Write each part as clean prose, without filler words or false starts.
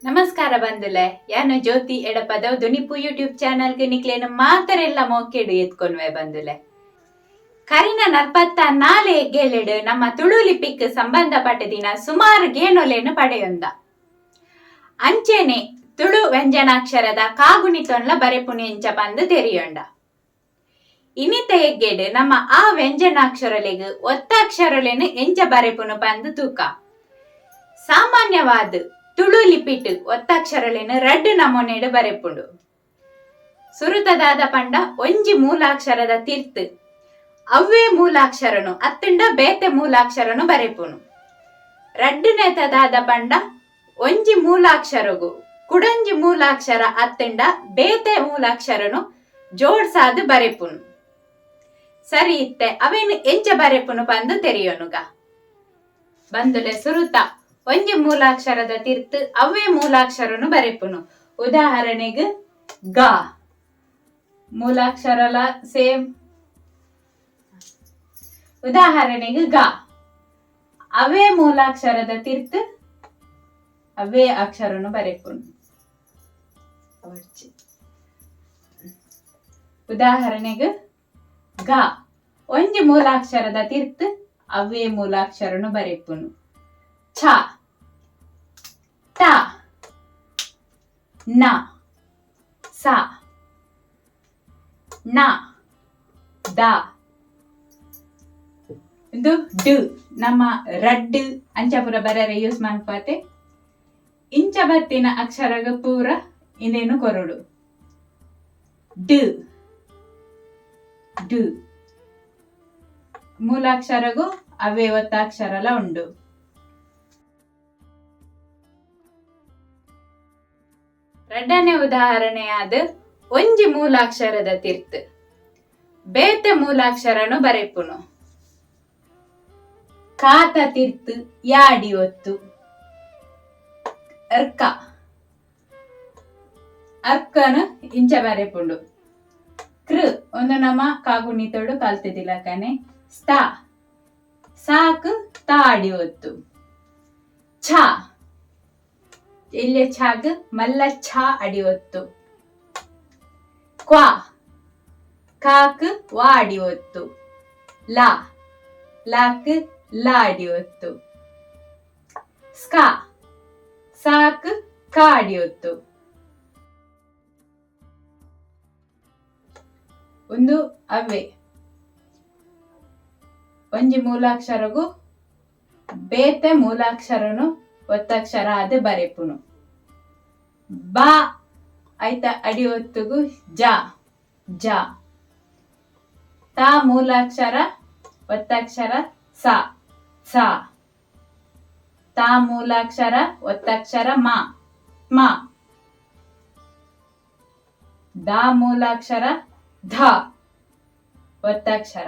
ನಮಸ್ಕಾರ ಬಂದುಲೆ ಯಾನು ಜ್ಯೋತಿ ಎಡಪದವ್ ದುನಿಪು ಯೂಟ್ಯೂಬ್ ಚಾನಲ್ಗೆ ನಿಕ್ಲೇನು ಮಾತರೆಲ್ಲ ಮೋಕೆಡು ಎತ್ಕೊನ್ವೆ ಬಂದುಲೆ ಕರಿನ ನರ್ಪತ್ತ ನಾಲೆ ಗೆಳೆಡು ನಮ್ಮ ತುಳು ಲಿಪಿಕ್ ಸಂಬಂಧಪಟ್ಟದಿನ ಸುಮಾರು ಗೇನೊಲೆನು ಪಡೆಯೊಂದ ಅಂಚೆನೆ ತುಳು ವ್ಯಂಜನಾಕ್ಷರದ ಕಾಗುಣಿತೊನ್ಲ ಬರೆಪುನಿ ಎಂಚ ಬಂದು ತೆರಿಯೊಂಡ ಇನಿತ ಎಗ್ಗೆಡು ನಮ್ಮ ಆ ವ್ಯಂಜನಾಕ್ಷರಲೆಗ್ ಒತ್ತಾಕ್ಷರಲೆನು ಎಂಚ ಬರೆಪುನು ಬಂದು ತೂಕ ಸಾಮಾನ್ಯವಾದ ತುಳು ಲಿಪಿಟ್ ಒತ್ತಾಕ್ಷರಲೆನು ರಡ್ಡು ನಮೂನೆಡು ಬರೆಪುಂಡು ಸುರುತದಾದ ಪಂಡ ಒಂಜಿ ಮೂಲಾಕ್ಷರದ ತಿರ್ತ್ ಅವ್ವೇ ಮೂಲಾಕ್ಷರನು ಅತ್ತಂಡ ಬೇತೆ ಮೂಲಾಕ್ಷರನು ಬರೆಪುನು ರಡ್ಡುನೆತದಾದ ಪಂಡ ಒಂಜಿ ಮೂಲಾಕ್ಷರಗು ಕುಡಂಜಿ ಮೂಲಾಕ್ಷರ ಅತ್ತಂಡ ಬೇತೆ ಮೂಲಾಕ್ಷರನು ಜೋಡ್ಸಾದು ಬರೆಪುನು ಸರಿ ಇತ್ತೆ ಅವೇನು ಎಂಚ ಬರೆಪುನು ಬಂದು ತೆರೆಯೋನುಗ ಬಂದುಲೆ ಸುರುತ ಒಂಜಿ ಮೂಲಾಕ್ಷರದ ತಿರ್ತ್ ಅವೇ ಮೂಲಾಕ್ಷರನು ಬರೆಪುನು ಉದಾಹರಣೆಗೆ ಗ ಮೂಲಾಕ್ಷರಲ ಸೇಮ್ ಉದಾಹರಣೆಗೆ ಗ ಅವೇ ಮೂಲಾಕ್ಷರದ ತಿರ್ತ್ ಅವೇ ಅಕ್ಷರನು ಬರೆಪುನು ಉದಾಹರಣೆಗೆ ಗ ಒಂಜಿ ಮೂಲಾಕ್ಷರದ ತಿರ್ತ್ ಅವೇ ಮೂಲಾಕ್ಷರನು ಬರೆಪುನು ಛ ಟ ನ ಸ ನ ದ ಇದು ಡ್ ನಮ್ಮ ರಡ್ ಅಂಚಪುರ ಬರರೆ ಯೂಸ್ ಮಾಡ್ಪಾತೆ ಇಂಚ ಬತ್ತಿನ ಅಕ್ಷರಗ ಪೂರ ಇದೇನು ಕೊರಡು ಡ್ ಡ್ ಮೂಲಾಕ್ಷರಗೂ ಅವೇ ಒತ್ತಾಕ್ಷರಲ ಉಂಡು ಎರಡನೇ ಉದಾಹರಣೆಯಾದ ಒಂಜಿ ಮೂಲಾಕ್ಷರದ ತಿರ್ತ್ ಬೇತೆ ಮೂಲಾಕ್ಷರನು ಬರೆಪುನು ಕಾತ ತಿರ್ತ್ ಯಾಡಿ ಒತ್ತು ಅರ್ಕ ಅರ್ಕನು ಇಂಚ ಬರೆಪುಂಡು ಕೃ ಒಂದು ನಮ್ಮ ಕಾಗುಣಿತೋಡು ಕಲ್ತಿದ್ದಿಲ್ಲ ಕನೆ ಸ್ತಾ ಸಾಕು ತಾಡಿ ಒತ್ತು ಛ ಇಲ್ಲೇ ಛಾಗ್ ಮಲ್ಲ ಛ ಅಡಿ ಒತ್ತು ಕ್ವಾ ಕಾಕ್ ವಾ ಅಡಿ ಒತ್ತು ಲಾ ಲಾಕ್ ಲಾ ಅಡಿ ಒತ್ತು ಸ್ಕಾ ಸಾಕ್ ಕಾ ಅಡಿ ಒತ್ತು ಒಂದು ಅವೇ ಒಂಜಿ ಮೂಲಾಕ್ಷರಗೂ ಬೇತೆ ಮೂಲಾಕ್ಷರನು ಒತ್ತಕ್ಷರ ಆದ ಬರೆಪುನು ಬಾ ಐತ ಅಡಿ ಒತ್ತುಗು ಜ ಜ ತಾ ಮೂಲಾಕ್ಷರ ಒತ್ತಕ್ಷರ ಸ ಸ ತಾ ಮೂಲಾಕ್ಷರ ಒತ್ತಕ್ಷರ ಮ ಮ ದ ಮೂಲಾಕ್ಷರ ಧ ಒತ್ತಕ್ಷರ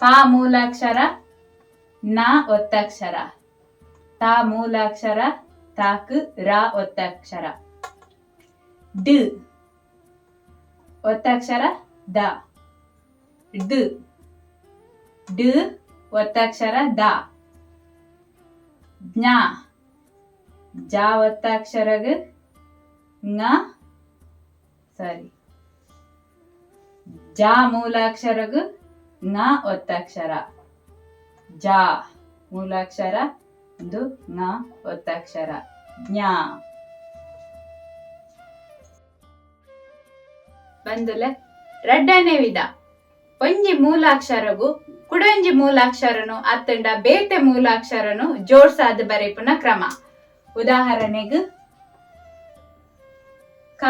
ಪ ಮೂಲಾಕ್ಷರ ನ ಒತ್ತಕ್ಷರ ತಾ ಮೂಲಾಕ್ಷರ ತಾಕ್ ರ ಒತ್ತಕ್ಷರ ಡ್ ಒತ್ತಕ್ಷರ ದ ಡ್ ಡ್ ಒತ್ತಕ್ಷರ ದ ಜ್ಞ ಜ ಒತ್ತಕ್ಷರಗ ಂಗ ಸಾರಿ ಜ ಮೂಲಾಕ್ಷರಗ ಂಗ ಒತ್ತಕ್ಷರ ಜ ಮೂಲಾಕ್ಷರ ಒಂದು ಂಗ ಒತ್ತಕ್ಷರ ಜ್ಞ ಬಂದುಲೆ ರಡ್ಡನೇ ವಿಧ ಒಂಜಿ ಮೂಲಾಕ್ಷರಗು ಕುಡಂಜಿ ಮೂಲಾಕ್ಷರನು ಅತ್ತಂಡ ಬೇತೆ ಮೂಲಾಕ್ಷರನು ಜೋಡ್ಸಾದ ಬರೆಪುನ ಕ್ರಮ ಉದಾಹರಣೆಗೆ ಕ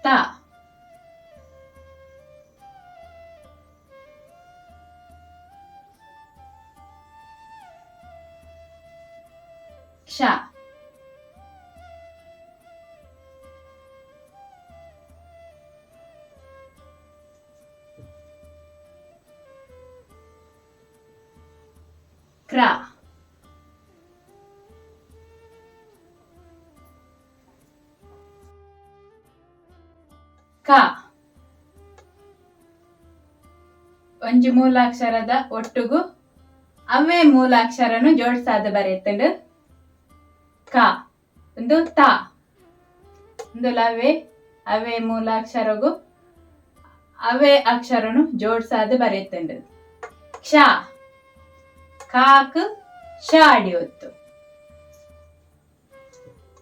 ತ ಕ್ಷ ಕ್ರ ಕ ಒಂಜಿ ಮೂಲಾಕ್ಷರದ ಒಟ್ಟುಗು ಅವೇ ಮೂಲಾಕ್ಷರನು ಜೋಡ್ಸಾದ ಬರೆಯುತ್ತಂಡು ಕ ಒಂದು ತ ಒಂದು ಲವೇ ಅವೇ ಮೂಲಾಕ್ಷರಗು ಅವೇ ಅಕ್ಷರನು ಜೋಡ್ಸಾದ ಬರೆಯುತ್ತಂಡು ಕ್ಷ ಕಾಕ್ ಶ ಅಡಿ ಒತ್ತು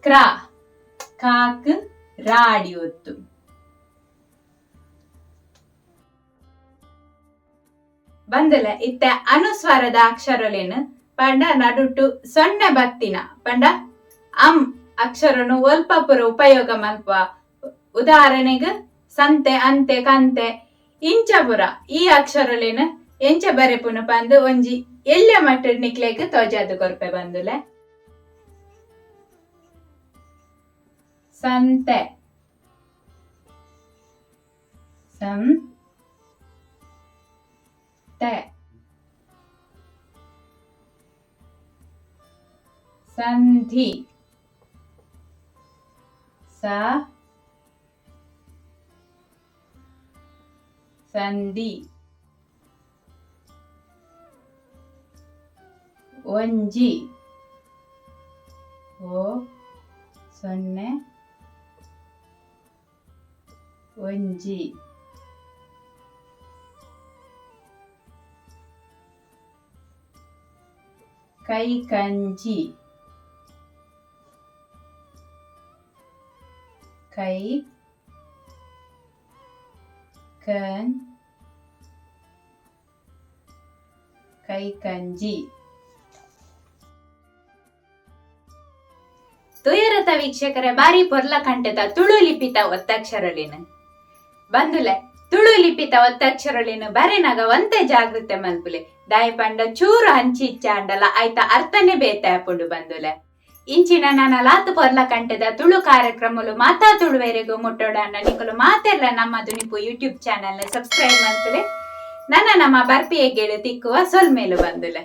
ಕ್ರ ಕಾಕ್ ರಾ ಅಡಿ ಒತ್ತು ಬಂದಲ ಇತ್ತೆ ಅನುಸ್ವರದ ಅಕ್ಷರಲೇನು ಪಂಡ ನಡುಟು ಸೊನ್ನೆ ಬತ್ತಿನ ಪಂಡ ಅಂ ಅಕ್ಷರನು ಒಲ್ಪ ಪುರ ಉಪಯೋಗ ಮಲ್ಪ ಉದಾಹರಣೆಗೆ ಸಂತೆ ಅಂತೆ ಕಂತೆ ಇಂಚಪುರ ಈ ಅಕ್ಷರಲೇನು ಎಂಚ ಬರೆಪುನ ಪಂದು ಒಂಜಿ ಎಲ್ಲ ಮಟ್ಟ ನಿಕ್ಲೆಗ್ ತೋಜಾದು ಕೊರ್ಪೆ ಬಂದುಲೆ ಸಂತೆ ಸಂ ಸಂಧಿ ಸಂಧಿ ಒಂಜಿ ಓ ಸೊನ್ನೆ ಒಂಜಿ ಕೈ ಕಂಜಿ ಕೈ ಕಂಜಿ ತುಯರತ ವೀಕ್ಷಕರ ಬಾರಿ ಪೊರ್ಲ ಕಂಠದ ತುಳು ಲಿಪಿತ ಒತ್ತಕ್ಷರಲೇನು ಬಂದುಲೆ ತುಳು ಲಿಪಿತ ಒತ್ತಕ್ಷರಲೇನು ಬರೆನಾಗ ಒಂತೆ ಜಾಗೃತೆ ಮಲ್ಪುಲೆ ದಾಯ ಪಂಡ ಚೂರು ಹಂಚಿ ಇಚ್ಚಾಂಡಲ ಆಯ್ತ ಅರ್ಥನೇ ಬೇತೆ ಆಪುಂಡು ಬಂದುಲೆ ಇಂಚಿನ ನನ್ನ ಲಾತು ಪೊರ್ಲ ಕಂಠದ ತುಳು ಕಾರ್ಯಕ್ರಮಲು ಮಾತಾ ತುಳುವೆರೆಗೂ ಮುಟ್ಟೋಡ ನಿಕಲು ಮಾತೆಲ್ಲ ನಮ್ಮ ದುನಿಪು ಯೂಟ್ಯೂಬ್ ಚಾನೆಲ್ ಸಬ್ಸ್ಕ್ರೈಬ್ ಮಾಡ್ತಲೆ ನಮ್ಮ ಬರ್ಪಿಯ ಗೆಳು ತಿಕ್ಕುವ ಸೊಲ್ಮೇಲು ಬಂದುಲೆ.